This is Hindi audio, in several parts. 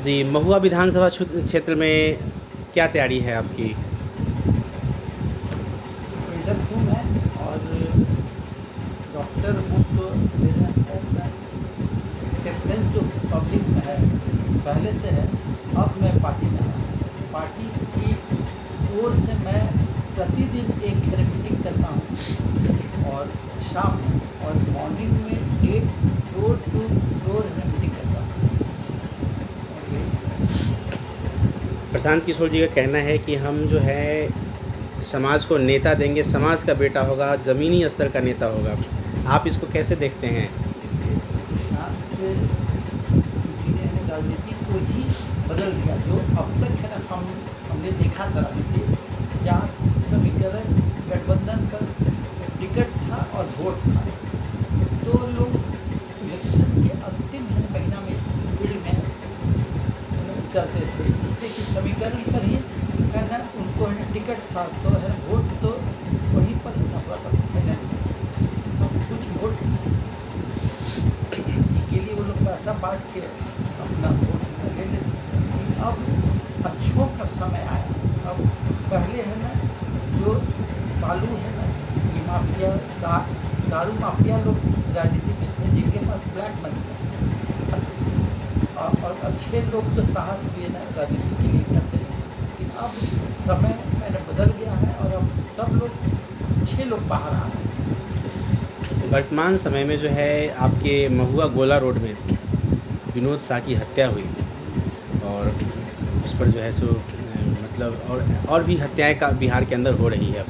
जी, महुआ विधानसभा क्षेत्र में क्या तैयारी है आपकी? तो इधर हूँ मैं और डॉक्टर हूँ, तो मेरा एक्सेप्टेंस जो पब्लिक में है पहले से है। अब मैं पार्टी में आया हूँ। पार्टी की ओर से मैं प्रतिदिन एक थेरेपीटिक करता हूँ और शाम में और मॉर्निंग में डोर टू डोर मीटिंग करता हूँ। और प्रशांत किशोर जी का कहना है कि हम जो है समाज को नेता देंगे, समाज का बेटा होगा, ज़मीनी स्तर का नेता होगा। आप इसको कैसे देखते हैं? देखिए, प्रशांत जी ने राजनीति को ही बदल दिया। जो अब तक है ना हमने देखा था राजनीति, जहाँ समीकरण गठबंधन पर टिकट था और वोट था, तो लोग इलेक्शन के अंतिम महीना में फील्ड में करते थे, इसलिए कि समीकरण पर ही है ना उनको है ना टिकट था, तो है वोट तो वहीं पर ना हुआ था फाइनल। तो कुछ वोट के लिए वो लोग पैसा बांट के अपना वोट ले लेते थे। लेकिन अब अच्छों का समय आया। अब पहले है ना जो बालू है ना, ये माफिया दारू माफिया लोग राजनीति में थे, जिनके पास ब्लैक मनी है, और अच्छे लोग तो साहस भी है ना राजनीति के लिए करते हैं। लेकिन अब समय मैंने बदल गया है और अब सब लोग अच्छे लोग बाहर आ रहे हैं। वर्तमान समय में जो है आपके महुआ गोला रोड में विनोद शाह की हत्या हुई और उस पर जो है सो मतलब और भी हत्याएँ का बिहार के अंदर हो रही है।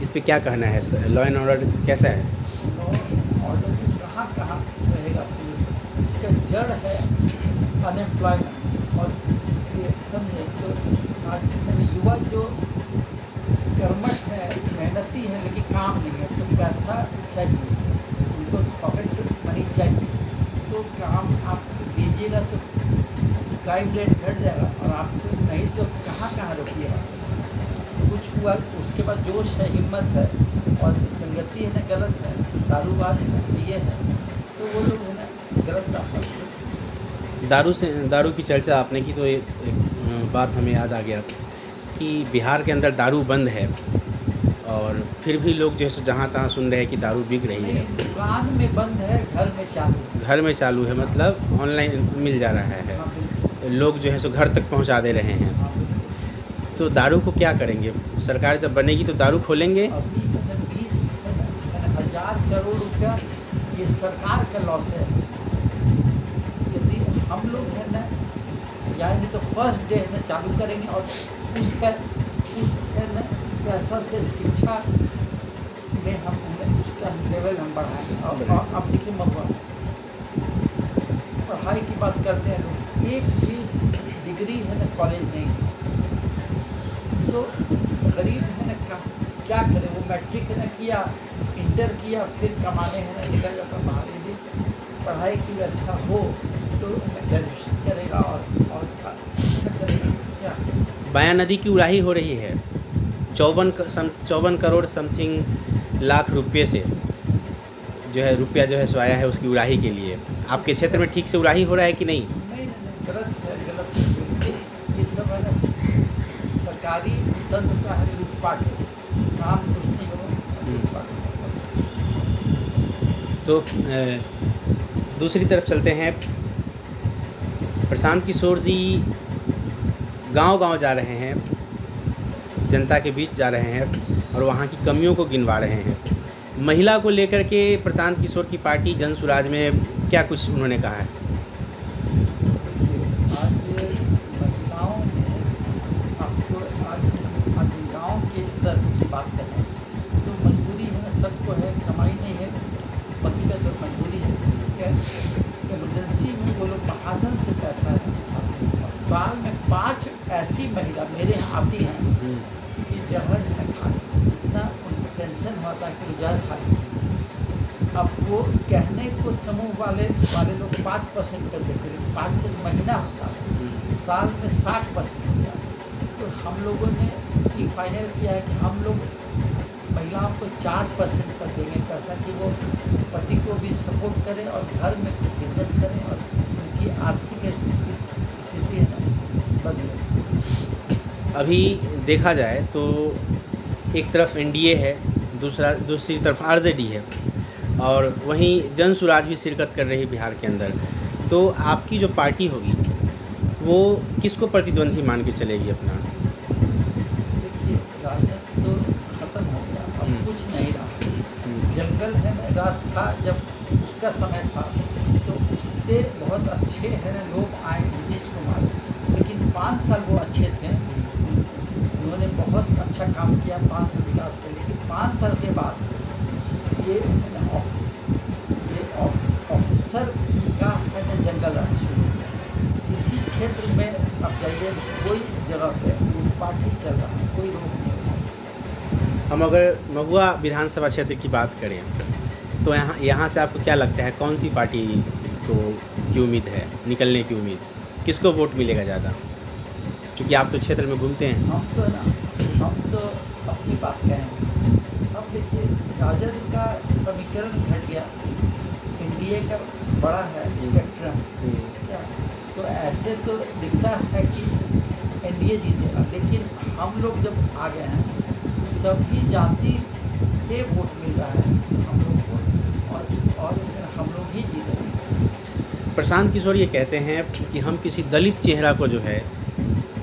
इस पे क्या कहना है? लॉ एंड ऑर्डर कैसा है? लॉ ऑर्डर कहाँ कहाँ रहेगा पुलिस? इसका जड़ है अनएम्प्लॉयमेंट। और ये समझे तो आज युवा जो कर्मठ है, मेहनती है, लेकिन काम नहीं है, तो पैसा चाहिए उनको, पॉकेट मनी चाहिए। तो काम आप दीजिएगा तो क्राइम रेट घट जाएगा, और आपको नहीं तो कहाँ कहाँ रोकिएगा। कुछ हुआ उसके बाद जोश है, हिम्मत है, और संगति है ना गलत है, दारूबाज है, ये है, तो वो लोग है ना गलत रास्ता पर। दारू की चर्चा आपने की तो एक बात हमें याद आ गया कि बिहार के अंदर दारू बंद है और फिर भी लोग जो है सो जहाँ तहाँ सुन रहे हैं कि दारू बिक रही है। दुकान में बंद है, घर में चालू है। घर में चालू है, मतलब ऑनलाइन मिल जा रहा है। हाँ बिल्कुल। लोग जो है सो घर तक पहुँचा दे रहे हैं। हाँ बिल्कुल। तो दारू को क्या करेंगे? सरकार जब बनेगी तो दारू खोलेंगे? अभी है ना 20 हज़ार करोड़ रुपया ये सरकार का लॉस है। यदि हम लोग है ना यानी तो फर्स्ट डे है ना चालू करेंगे, और उस है ना पैसा से शिक्षा में हम है ना उसका लेवल हम बढ़ाएंगे। और अब देखिए महुआ पढ़ाई की बात करते हैं लोग, एक भी डिग्री है ना कॉलेज नहीं है, तो गरीब है ना क्या करे? वो मैट्रिक है ना किया, इंटर किया, फिर कमाने है ना निकल जाता बाहर। यदि पढ़ाई की व्यवस्था हो तो ग्रेजुएशन करेगा और करेगा क्या? बाया नदी की उड़ाही हो रही है 54 करोड़ समथिंग लाख रुपये से जो है रुपया जो है सो आया है उसकी उड़ाही के लिए। आपके क्षेत्र में ठीक से उड़ाही हो रहा है कि नहीं? नहीं, गलत है, गलत है। ये सब है ना सरकारी तंत्र का है लूटपाट है, काम कुछ नहीं होगा, लूटपाट है। तो दूसरी तरफ चलते हैं। प्रशांत किशोर जी गांव-गांव जा रहे हैं, जनता के बीच जा रहे हैं और वहाँ की कमियों को गिनवा रहे हैं। महिला को लेकर के प्रशांत किशोर की पार्टी जन सुराज में क्या कुछ उन्होंने कहा है? आज महिलाओं में आपको आज गाँव के स्तर की बात करें तो मजबूरी है ना, सबको है, कमाई नहीं है, पति का तो मजबूरी है। इमरजेंसी में वो लोग महाजन से पैसा उठाते हैं, और साल में 5 ऐसी महिला मेरे यहाँ आती हैं कि जहर है खा, इतना उनको टेंशन होता है कि वो जहर खा लेते हैं। अब वो कहने को समूह वाले लोग 5% कर देते हैं, 5% महीना होता है, साल में 60% हो गया। तो हम लोगों ने ये फाइनल किया है कि हम लोग महिलाओं को 4% कर देंगे पैसा, कि वो पति को भी सपोर्ट करें और घर में कुछ बिजनेस करें और उनकी आर्थिक स्थिति स्थिति है ना बदल गई। अभी देखा जाए तो एक तरफ एनडीए है, दूसरी तरफ आरजेडी है, और वहीं जन सुराज भी शिरकत कर रही है बिहार के अंदर। तो आपकी जो पार्टी होगी वो किसको प्रतिद्वंदी मान के चलेगी अपना? देखिए राजनीति तो ख़त्म हो गया, अब कुछ नहीं रहा। जंगल है ना राज था जब उसका समय था, तो उससे बहुत अच्छे है ना लोग आए, नीतीश कुमार, लेकिन 5 साल वो अच्छे थे, उन्होंने बहुत अच्छा काम किया 5 साल विकास के, लेकिन 5 साल के बाद ये है ना ऑफिसर का है ना जंगल राज शुरू हो गया। किसी क्षेत्र में अब जाइए, कोई जगह पे पार्टी चल रहा है, कोई रोक नहीं है। हम अगर महुआ विधानसभा क्षेत्र की बात करें तो यहाँ से आपको क्या लगता है कौन सी पार्टी की उम्मीद है निकलने की उम्मीद? किसको वोट मिलेगा ज़्यादा? क्योंकि आप तो क्षेत्र में घूमते हैं। हम तो अपनी बात कहेंगे। अब देखिए राजद का समीकरण घट गया, एनडीए का बड़ा है स्पेक्ट्रम, क्या तो ऐसे तो दिखता है कि एनडीए जीतेगा, लेकिन हम लोग जब आ गए हैं तो सभी जाति से वोट मिल रहा है हम लोग को, और हम लोग ही जीतेंगे। प्रशांत किशोर ये कहते हैं कि हम किसी दलित चेहरा को जो है,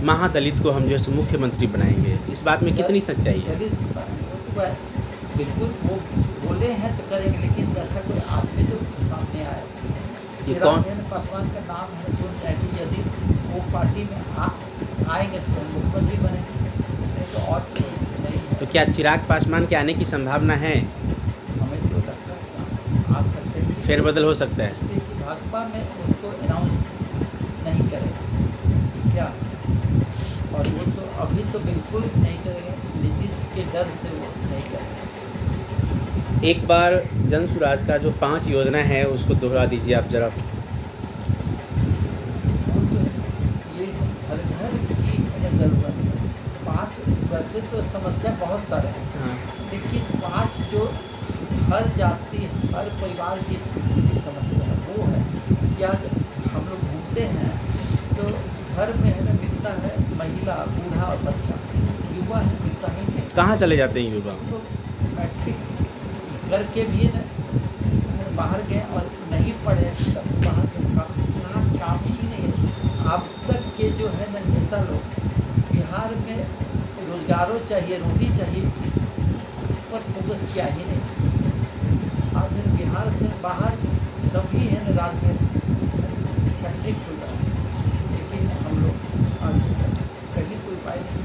महादलित को हम जो है मुख्यमंत्री बनाएंगे। इस बात में कितनी सच्चाई है? दलित तो बिल्कुल वो बोले हैं तो करेंगे, लेकिन ऐसा कोई आदमी तो सामने आया। ये कौन? पासवान का नाम है, सुन रहे कि यदि वो पार्टी में आएंगे तो मुख्यमंत्री बनेंगे, नहीं तो और नहीं है। तो क्या चिराग पासवान के आने की संभावना है? हमें तो लगता है कि आ सकते हैं, फेरबदल हो सकता है। इसलिए कि भाजपा में उनको अनाउंस नहीं करेगा क्या, और वो तो अभी तो बिल्कुल नहीं करेंगे, नीतीश के डर से वो नहीं करेंगे। एक बार जन सुराज का जो 5 योजना है उसको दोहरा दीजिए आप ज़रा। ये घर घर की ज़रूरत है। 5 वैसे तो समस्या बहुत सारे हैं, हाँ। लेकिन 5 जो हर जाति हर परिवार की समस्या है वो है कि आज हम लोग घूमते हैं तो घर में है ना मिलता है महिला, बूढ़ा और बच्चा, युवा है मिलता ही नहीं। कहाँ चले जाते हैं युवा? तो मैट्रिक करके भी ना बाहर गए और नहीं पढ़े, तब बाहर काम ही नहीं है। अब तक के जो है ना नेता लोग बिहार में रोजगारों चाहिए, रोटी चाहिए, इस पर फोकस किया ही नहीं। आज बिहार से बाहर सभी है ना राज्य में फैक्ट्री खुल रहा है, लेकिन हम लोग आज कहीं कोई उपाय नहीं।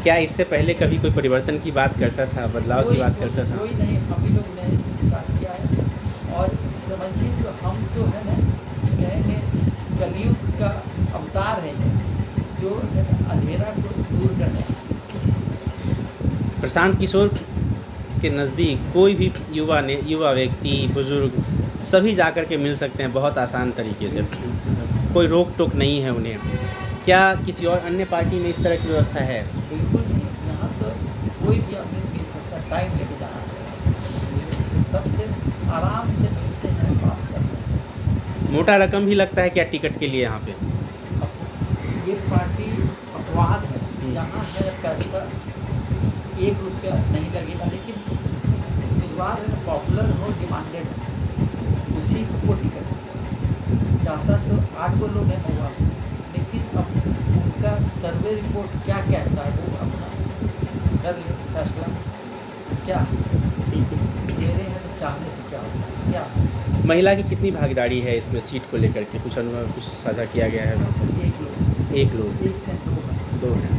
क्या इससे पहले कभी कोई परिवर्तन की बात करता था, बदलाव की बात करता था? कोई नहीं, हम ही लोग ने स्टार्ट किया है। और समझिए तो हम तो है ना कहेंगे कलयुग का अवतार है ये, जो है ना अंधेरा को दूर करने। प्रशांत किशोर के नज़दीक कोई भी युवा व्यक्ति, बुजुर्ग सभी जाकर के मिल सकते हैं बहुत आसान तरीके से, कोई रोक टोक नहीं है उन्हें। क्या किसी और अन्य पार्टी में इस तरह की व्यवस्था है? बिल्कुल नहीं, यहाँ तो कोई भी आदमी मिल सकता है, टाइम लेके जाना पड़ेगा, सबसे आराम से मिलते हैं, बात करते हैं। मोटा रकम भी लगता है क्या टिकट के लिए यहाँ पे? ये पार्टी अपवाद है, यहाँ है पैसा 1 रुपया नहीं लगेगा, लेकिन उम्मीदवार है पॉपुलर हो, डिमांडेड हो, उसी को टिकट चाहता तो 8 गो लोग हैं महुआ, लेकिन अब उनका सर्वे रिपोर्ट क्या कहता है वो अपना कर ले फैसला। क्या मेरे हैं तो चाहने से क्या होता है? क्या महिला की कितनी भागीदारी है इसमें सीट को लेकर के? कुछ अनुभव, कुछ साझा किया गया है? 1 लोग एक हैं, 2 दो हैं।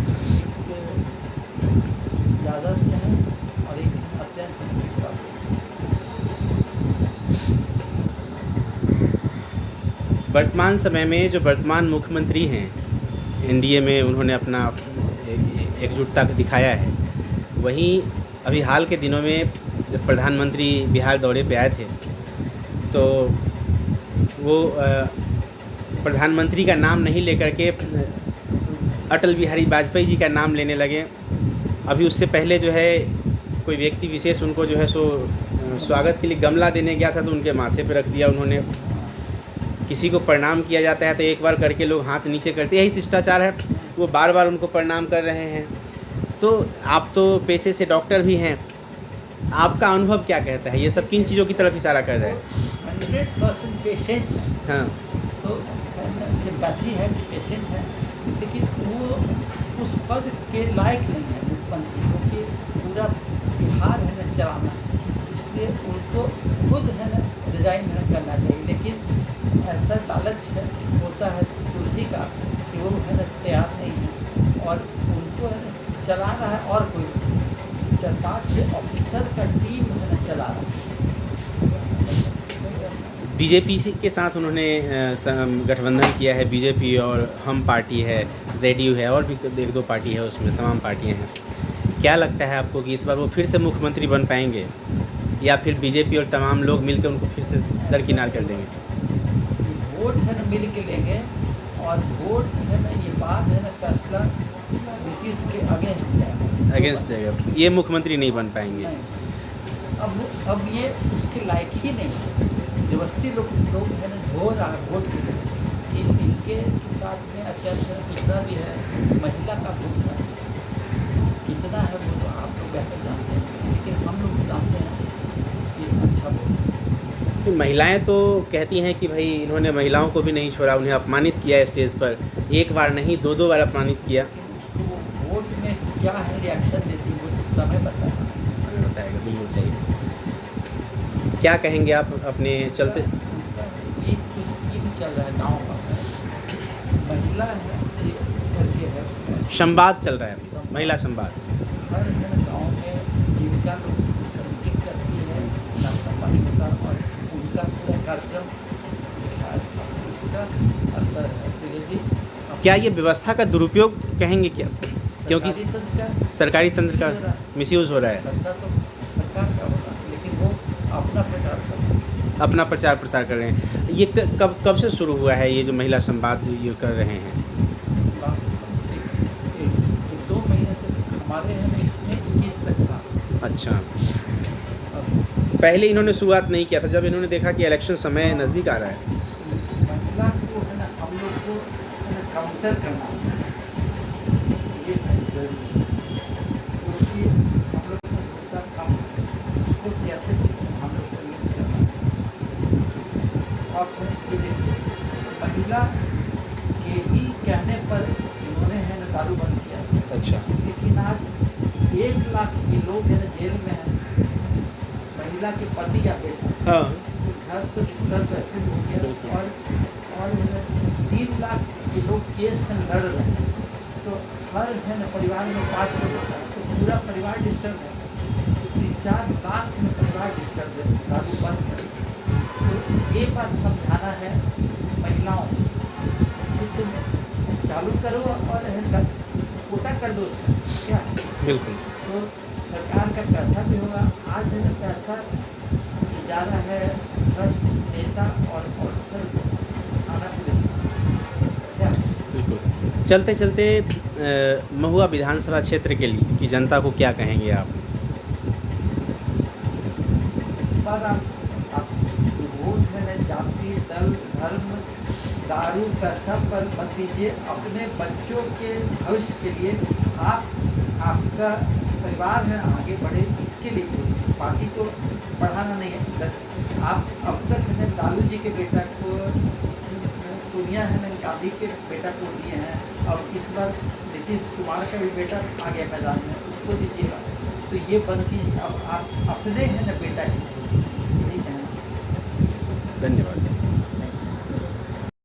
ज़्यादा से हैं और एक अत्यंत पिछड़ा। वर्तमान समय में जो वर्तमान मुख्यमंत्री हैं एनडीए में, उन्होंने अपना एकजुटता दिखाया है। वहीं अभी हाल के दिनों में जब प्रधानमंत्री बिहार दौरे पे आए थे तो वो प्रधानमंत्री का नाम नहीं लेकर के अटल बिहारी वाजपेयी जी का नाम लेने लगे। अभी उससे पहले जो है कोई व्यक्ति विशेष उनको जो है सो स्वागत के लिए गमला देने गया था तो उनके माथे पे रख दिया उन्होंने। किसी को प्रणाम किया जाता है तो एक बार करके लोग हाथ नीचे करते हैं, यही शिष्टाचार है, वो बार बार उनको प्रणाम कर रहे हैं। तो आप तो पेशे से डॉक्टर भी हैं, आपका अनुभव क्या कहता है, ये सब किन चीज़ों की तरफ इशारा कर रहे हैं? 100% पेशेंट है, हाँ, तो सिंपैथी है कि पेशेंट है, लेकिन वो उस पद के लायक नहीं है मुख्यमंत्री, क्योंकि पूरा बिहार है ना चलाना, इसलिए उनको खुद है ना रिजाइन है करना चाहिए। लेकिन ऐसा लालच है होता है कुर्सी का कि वो है ना तैयार नहीं है, और उनको है ना चला रहा है और कोई 4-5 ऑफिसर का टीम है ना चला रहा है। बीजेपी के साथ उन्होंने गठबंधन किया है, बीजेपी और हम पार्टी है, जेडीयू है, और भी 1-2 पार्टी है, उसमें तमाम पार्टियां हैं। क्या लगता है आपको कि इस बार वो फिर से मुख्यमंत्री बन पाएंगे, या फिर बीजेपी और तमाम लोग मिलकर उनको फिर से दरकिनार कर देंगे? वोट है ना मिल के लेंगे, और वोट है ना ये बात है ना फैसला नीतीश के अगेंस्ट जाएगा, अगेंस्ट देगा, ये मुख्यमंत्री नहीं बन पाएंगे। नहीं। अब ये उसके लायक ही नहीं है, जबरदस्ती लोग है ना हो रहा है वोट के लिए कि इनके साथ में अत्याचार कितना भी है, महिला का वोट है कितना है वो तो आप लोग बेहतर जानते हैं, लेकिन हम लोग जानते हैं कि अच्छा वोट। तो महिलाएं तो कहती हैं कि भाई इन्होंने महिलाओं को भी नहीं छोड़ा, उन्हें अपमानित किया स्टेज पर, एक बार नहीं 2-2 बार अपमानित किया। लेकिन उसको वो वोट में क्या है रिएक्शन देती वो तो समय बताएगा। समय बताएगा, बिल्कुल सही। क्या कहेंगे आप अपने चलते? उनका एक जो स्कीम चल रहा है गाँव का, महिला है ये करके है, संवाद चल रहा है, महिला संवाद। हर गाँव में जीविका लोग कमिटी करती है, नाश्ता पानी होता और उनका पूरा कार्यक्रम उसका असर है। तो यदि क्या ये व्यवस्था का दुरुपयोग कहेंगे क्या? क्योंकि सरकारी तंत्र का मिसयूज़ हो रहा है, खर्चा तो सरकार का होगा, लेकिन वो अपना प्रचार करते हैं। अपना प्रचार प्रसार कर रहे हैं। ये कब से शुरू हुआ है, ये जो महिला संवाद जो ये कर रहे हैं? एक 2 महीने तक हमारे यहाँ इसमें 21 तक था। अच्छा, पहले इन्होंने शुरुआत नहीं किया था, जब इन्होंने देखा कि इलेक्शन समय नज़दीक आ रहा है। महिला को है ना हम लोग को है ना काउंटर करना है, ये है जरूरी, क्योंकि हम लोग को मुद्दा कम है, उसको कैसे हम लोग को यूज करना है। आप ये देखिए, महिला के ही कहने पर इन्होंने है ना दारू बंद किया। अच्छा, लेकिन आज 1 लाख ये लोग है ना जेल में हैं, महिला के पति या बेटा, हाँ, तो घर तो डिस्टर्ब वैसे भी हो गया, और 3 लाख के लोग केस से लड़ रहे हैं, तो हर है ना परिवार में 5 लोग होता है, तो पूरा परिवार डिस्टर्ब है, तो 3-4 लाख में परिवार डिस्टर्ब है, दारू बंद करें। तो ये बात समझाना है महिलाओं कि तुम चालू करो और है ना कोटा कर दो उसका क्या, बिल्कुल। तो सरकार का पैसा भी होगा। आज है ना पैसा जा रहा है ट्रस्ट नेता और ऑफिसर थाना पुलिस क्या। बिल्कुल। चलते चलते महुआ विधानसभा क्षेत्र के लिए की जनता को क्या कहेंगे आप? इस बार आप वोट है ना जाति दल धर्म दारू पैसा पर मत दीजिए, अपने बच्चों के भविष्य के लिए आपका परिवार है आगे बढ़े, इसके लिए वोट, पार्टी को बढ़ाना नहीं है। आप अब तक है ना लालू जी के बेटा को, सोनिया है ना गांधी के बेटा को दिए हैं, और इस बार नीतीश कुमार का भी बेटा आ गया मैदान में, उसको दीजिएगा। तो ये बंद कीजिए, अब आप अपने है ना बेटा की